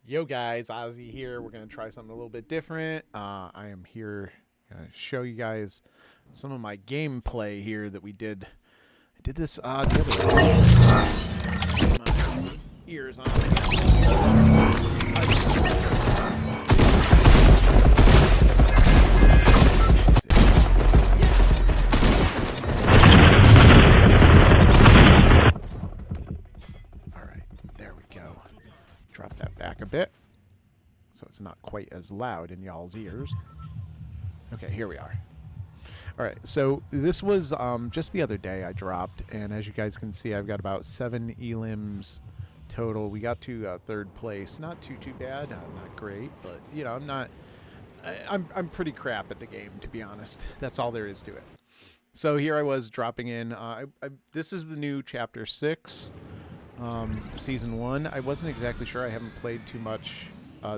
Yo guys, Ozzy here. We're gonna try something a little bit different. I am here gonna show you guys some of my gameplay here that we did. I did this the other day. My ears on. All right, there we go. Drop that back a bit so it's not quite as loud in y'all's ears. Okay, here we are. All right, so this was just the other day I dropped, and as you guys can see, I've got about 7 elims total. We got to third place. Not too bad. Not great, but you know, I'm not. I'm pretty crap at the game, to be honest. That's all there is to it. So here I was dropping in. This is the new chapter 6, season 1. I wasn't exactly sure. I haven't played too much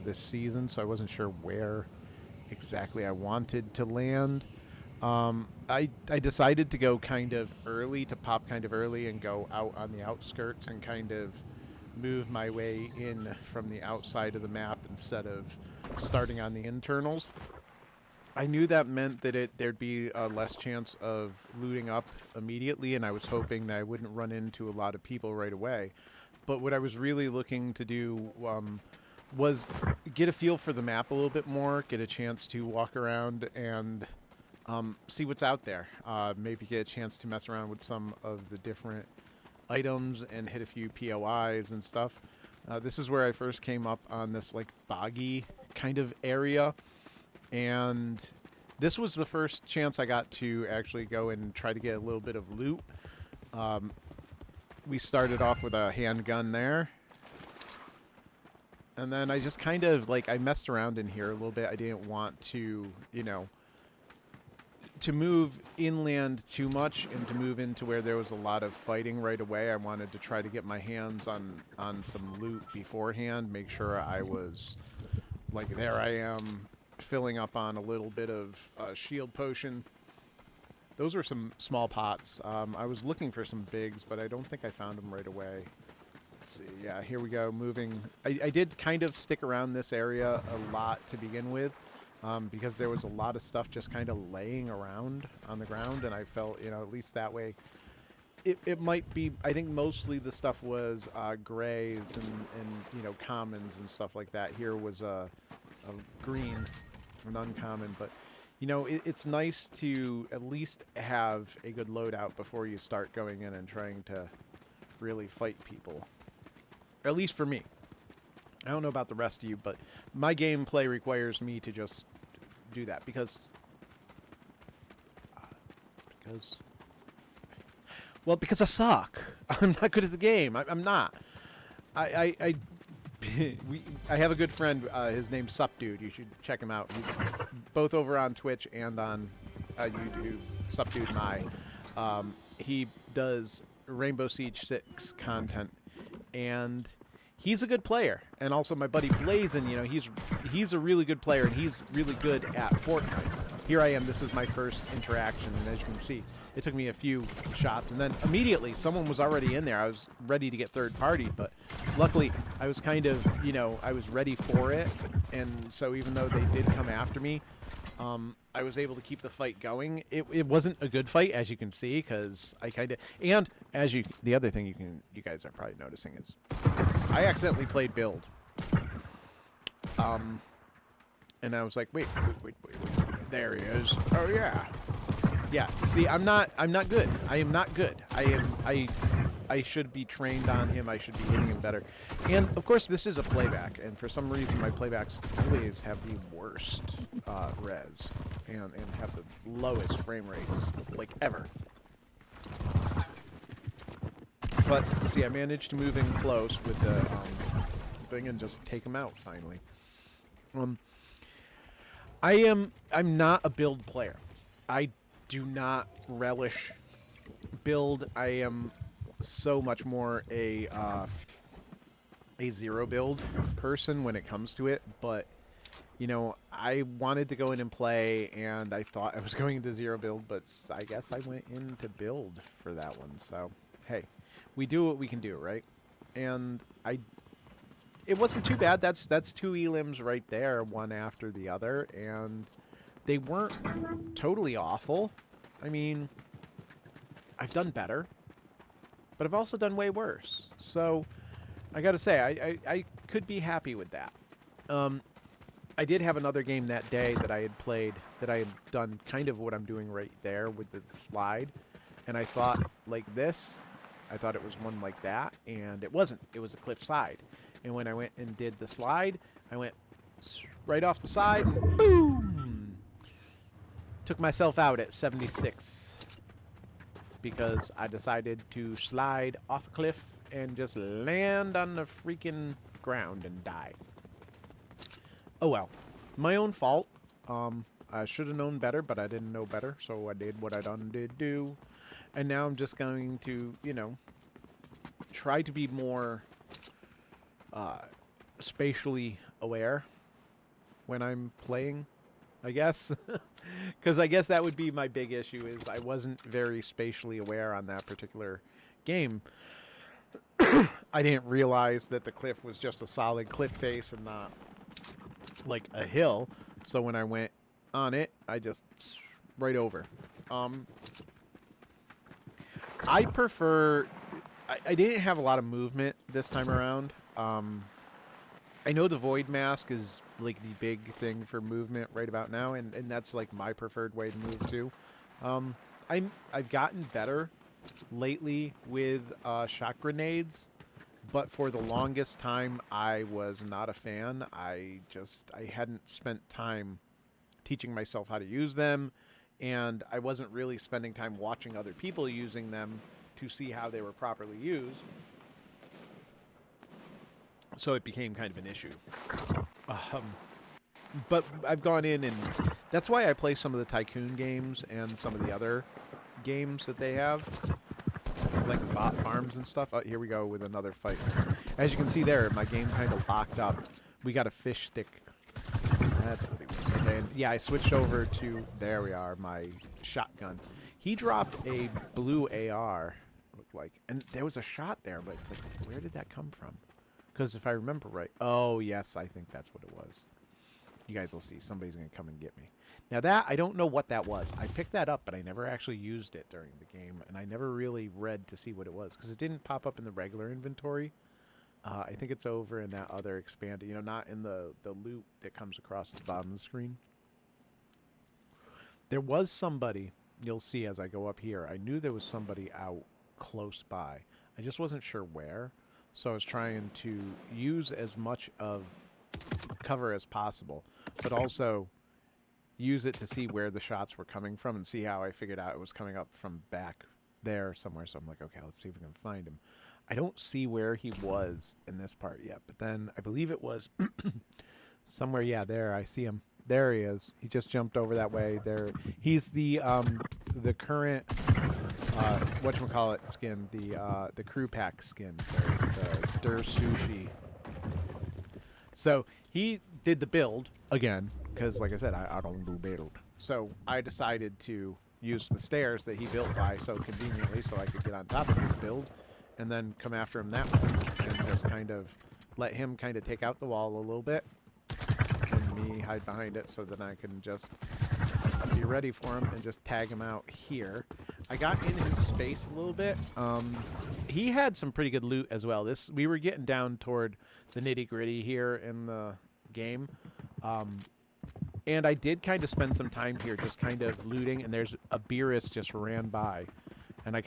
this season, so I wasn't sure where exactly I wanted to land. I decided to go kind of early, to pop kind of early and go out on the outskirts and kind of move my way in from the outside of the map instead of starting on the internals. I knew that meant that there'd be a less chance of looting up immediately, and I was hoping that I wouldn't run into a lot of people right away. But what I was really looking to do was get a feel for the map a little bit more, get a chance to walk around and see what's out there. Maybe get a chance to mess around with some of the different items and hit a few POIs and stuff. This is where I first came up on this like boggy kind of area, and this was the first chance I got to actually go and try to get a little bit of loot. We started off with a handgun there, and then I just kind of like I messed around in here a little bit. I didn't want to, you know, to move inland too much and to move into where there was a lot of fighting right away. I wanted to try to get my hands on some loot beforehand, make sure I was like, there I am filling up on a little bit of shield potion. Those were some small pots. I was looking for some bigs, but I don't think I found them right away. Let's see. Yeah, here we go. Moving. I did kind of stick around this area a lot to begin with. Because there was a lot of stuff just kind of laying around on the ground, and I felt, you know, at least that way, it might be, I think mostly the stuff was grays and, you know, commons and stuff like that. Here was a green, an uncommon, but, you know, it's nice to at least have a good loadout before you start going in and trying to really fight people. Or at least for me. I don't know about the rest of you, but my gameplay requires me to just do that because I suck. I'm not good at the game. I'm not. I I have a good friend. His name's Sup Dude. You should check him out. He's both over on Twitch and on YouTube. Sup Dude My. He does Rainbow Siege 6 content, and he's a good player. And also my buddy Blazin, you know, he's a really good player, and he's really good at Fortnite. Here I am, this is my first interaction, and as you can see, it took me a few shots, and then immediately someone was already in there. I was ready to get third party, but luckily I was kind of, you know, I was ready for it, and so even though they did come after me, I was able to keep the fight going. It wasn't a good fight, as you can see, because I kind of, and as the other thing you guys are probably noticing is I accidentally played build. And I was like, wait, there he is. Oh yeah. Yeah, see, I'm not good. I am not good. I should be trained on him. I should be hitting him better. And of course, this is a playback, and for some reason, my playbacks always have the worst res and have the lowest frame rates, like ever. But see, I managed to move in close with the thing and just take him out finally. I'm not a build player. I do not relish build. I am so much more a zero build person when it comes to it, but you know, I wanted to go in and play, and I thought I was going into zero build, but I guess I went into build for that one. So hey, we do what we can do, right? And it wasn't too bad. That's 2 Elims right there, one after the other, and they weren't totally awful. I mean, I've done better, but I've also done way worse. So I got to say, I could be happy with that. I did have another game that day that I had played that I had done kind of what I'm doing right there with the slide. And I thought like this, I thought it was one like that, and it wasn't. It was a cliff side. And when I went and did the slide, I went right off the side and boom! Took myself out at 76 because I decided to slide off a cliff and just land on the freaking ground and die. Oh well, my own fault. I should have known better, but I didn't know better, so I did what I done did do. And now I'm just going to, you know, try to be more spatially aware when I'm playing, I guess. Because I guess that would be my big issue, is I wasn't very spatially aware on that particular game. I didn't realize that the cliff was just a solid cliff face and not like a hill. So when I went on it, I just right over. I prefer... I didn't have a lot of movement this time around. I know the Void Mask is like the big thing for movement right about now, and that's like my preferred way to move too. I've gotten better lately with shot grenades, but for the longest time I was not a fan. I hadn't spent time teaching myself how to use them, and I wasn't really spending time watching other people using them to see how they were properly used. So it became kind of an issue. But I've gone in, and that's why I play some of the Tycoon games and some of the other games that they have, like the bot farms and stuff. Oh, here we go with another fight. As you can see there, my game kind of locked up. We got a fish stick. That's what it was. And yeah, I switched over to, there we are, my shotgun. He dropped a blue AR, looked like, and there was a shot there, but it's like, where did that come from? Because if I remember right, oh yes, I think that's what it was. You guys will see. Somebody's going to come and get me. Now that, I don't know what that was. I picked that up, but I never actually used it during the game, and I never really read to see what it was, because it didn't pop up in the regular inventory. I think it's over in that other expanded, you know, not in the loot that comes across the bottom of the screen. There was somebody, you'll see as I go up here, I knew there was somebody out close by. I just wasn't sure where. So I was trying to use as much of cover as possible, but also use it to see where the shots were coming from and see how I figured out it was coming up from back there somewhere. So I'm like, okay, let's see if we can find him. I don't see where he was in this part yet, but then I believe it was somewhere. Yeah, there, I see him. There he is. He just jumped over that way. There, he's the current whatchamacallit skin, the crew pack skin, the Der Sushi. So he did the build again, because like I said, I don't do build. So I decided to use the stairs that he built by so conveniently so I could get on top of his build and then come after him that way and just kind of let him kind of take out the wall a little bit and me hide behind it so that I can just be ready for him and just tag him out here. I got in his space a little bit. He had some pretty good loot as well. We were getting down toward the nitty-gritty here in the game. And I did kind of spend some time here just kind of looting, and there's a Beerus just ran by. And I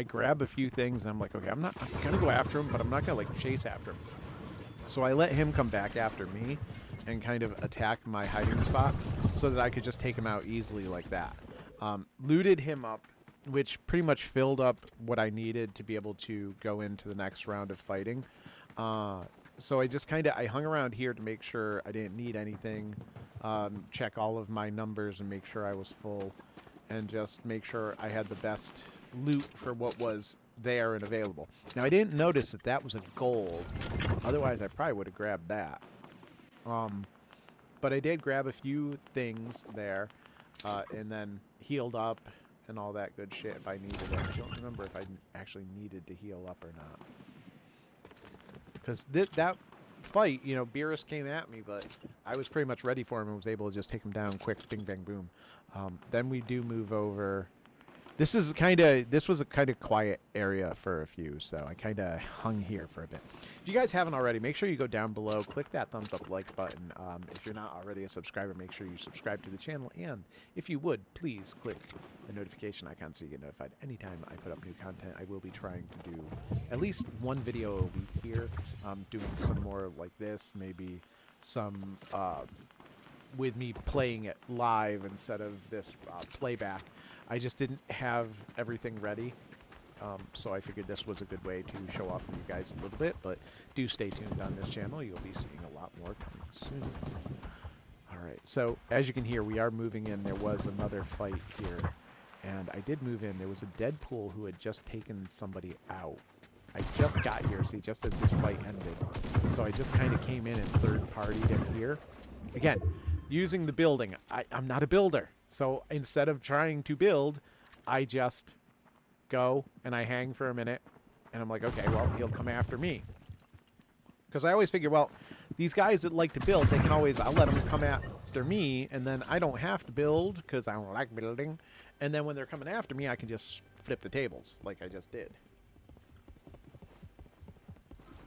grab a few things, and I'm like, okay, I'm going to go after him, but I'm not going to, like, chase after him. So I let him come back after me and kind of attack my hiding spot so that I could just take him out easily like that. Looted him up, which pretty much filled up what I needed to be able to go into the next round of fighting. So I just I hung around here to make sure I didn't need anything, check all of my numbers and make sure I was full, and just make sure I had the best loot for what was there and available. Now I didn't notice that that was a gold, otherwise I probably would have grabbed that. But I did grab a few things there, and then healed up and all that good shit if I needed it. I don't remember if I actually needed to heal up or not. Because that fight, you know, Beerus came at me, but I was pretty much ready for him and was able to just take him down quick, bing, bang, boom. Then we do move over. This was a kind of quiet area for a few, so I kind of hung here for a bit. If you guys haven't already, make sure you go down below, click that thumbs up like button. If you're not already a subscriber, make sure you subscribe to the channel, and if you would, please click the notification icon so you get notified anytime I put up new content. I will be trying to do at least one video a week here, doing some more like this, maybe some with me playing it live instead of this playback. I just didn't have everything ready, so I figured this was a good way to show off for you guys a little bit, but do stay tuned on this channel. You'll be seeing a lot more coming soon. Alright, so as you can hear, we are moving in. There was another fight here, and I did move in. There was a Deadpool who had just taken somebody out. I just got here, see, just as this fight ended. So I just kind of came in and third-partied him here. Again, using the building. I'm not a builder. So instead of trying to build, I just go and I hang for a minute. And I'm like, okay, well, he'll come after me. Because I always figure, well, these guys that like to build, they can always, I'll let them come after me. And then I don't have to build because I don't like building. And then when they're coming after me, I can just flip the tables like I just did.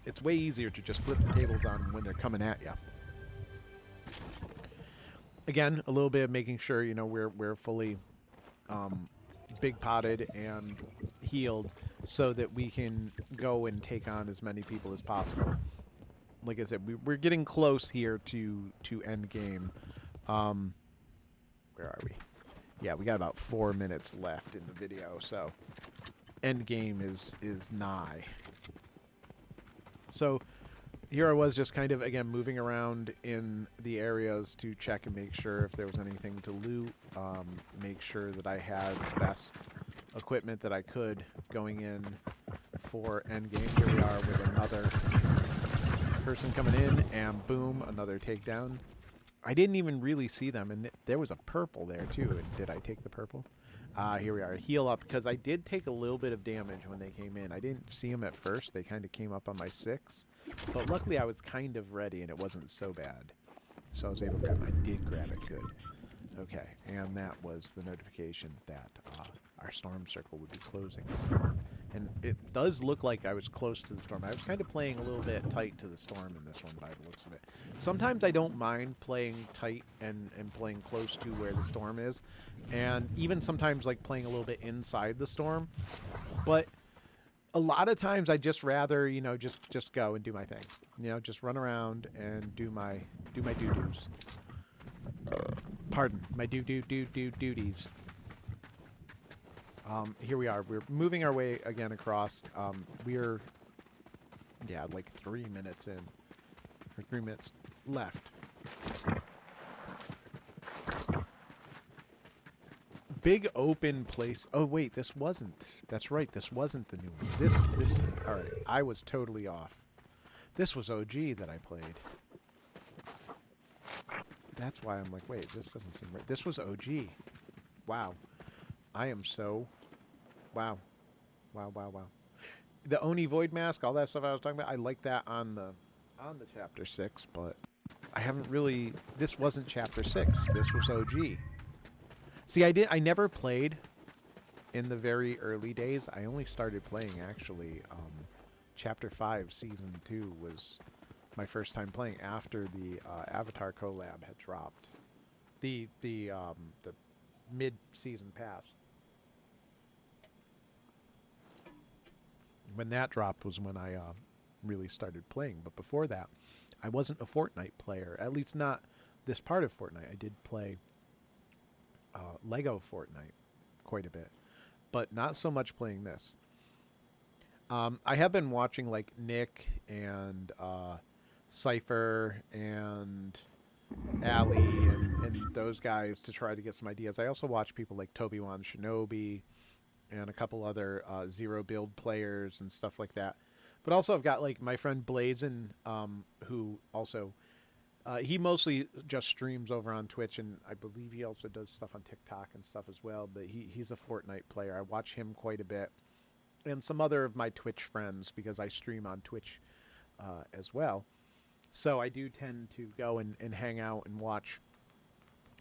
It's way easier to just flip the tables on when they're coming at you. Again, a little bit of making sure, you know, we're fully big potted and healed so that we can go and take on as many people as possible. Like I said, we're getting close here to end game. Where are we? Yeah, we got about 4 minutes left in the video, so end game is nigh. So here I was just kind of, again, moving around in the areas to check and make sure if there was anything to loot, make sure that I had the best equipment that I could going in for endgame. Here we are with another person coming in, and boom, another takedown. I didn't even really see them, and there was a purple there too. And did I take the purple? Here we are. Heal up, because I did take a little bit of damage when they came in. I didn't see them at first. They kind of came up on my 6. But luckily I was kind of ready and it wasn't so bad. So I was able to grab it. I did grab it good. Okay, and that was the notification that our storm circle would be closing soon. And it does look like I was close to the storm. I was kind of playing a little bit tight to the storm in this one by the looks of it. Sometimes I don't mind playing tight and playing close to where the storm is. And even sometimes like playing a little bit inside the storm. But a lot of times I just rather, you know, just go and do my thing. You know, just run around and do my doo-doos. Pardon, my duties. Here we are. We're moving our way again across. We're, yeah, like 3 minutes in. Or 3 minutes left. Big open place. Oh, wait, this wasn't. That's right, this wasn't the new one. This, all right, I was totally off. This was OG that I played. That's why I'm like, wait, this doesn't seem right. This was OG. Wow. I am so... Wow. Wow. The Oni Void Mask, all that stuff I was talking about, I like that on the Chapter 6, but I haven't really... This wasn't Chapter 6. This was OG. See, I never played in the very early days. I only started playing, actually, Chapter 5 Season 2 was my first time playing after the Avatar collab had dropped. The mid-season pass. When that dropped was when I really started playing. But before that, I wasn't a Fortnite player. At least not this part of Fortnite. I did play Lego Fortnite quite a bit. But not so much playing this. I have been watching like Nick and Cypher and Ali and those guys to try to get some ideas. I also watch people like Toby-Wan Shinobi and a couple other Zero Build players and stuff like that. But also I've got like my friend Blazin, who also, he mostly just streams over on Twitch, and I believe he also does stuff on TikTok and stuff as well. But he's a Fortnite player. I watch him quite a bit. And some other of my Twitch friends, because I stream on Twitch as well. So I do tend to go and hang out and watch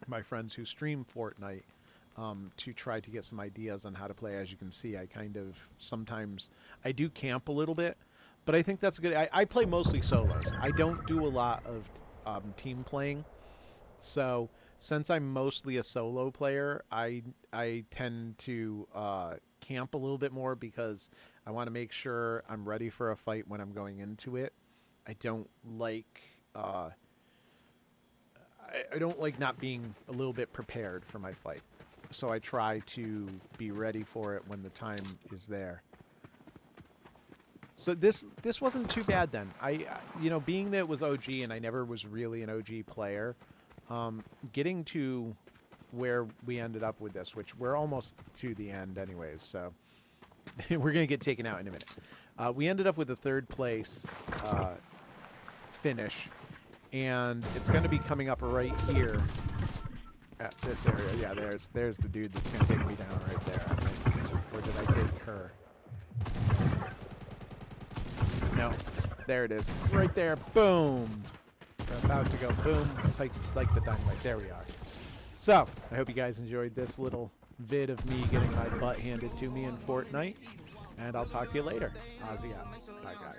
my friends who stream Fortnite to try to get some ideas on how to play. As you can see, I kind of sometimes I do camp a little bit, but I think that's good. I play mostly solos. I don't do a lot of team playing. So since I'm mostly a solo player, I tend to camp a little bit more because I want to make sure I'm ready for a fight when I'm going into it. I don't like I don't like not being a little bit prepared for my fight. So I try to be ready for it when the time is there. So this wasn't too bad then. You know, being that it was OG and I never was really an OG player, getting to where we ended up with this, which we're almost to the end anyways, so we're gonna get taken out in a minute. We ended up with a third place finish, and it's going to be coming up right here at this area. Yeah, there's the dude that's going to take me down right there. I think. Or did I take her? No, there it is, right there. Boom. We're about to go boom, like the dynamite. There we are. So I hope you guys enjoyed this little vid of me getting my butt handed to me in Fortnite, and I'll talk to you later. Ozzy out. Bye, guys.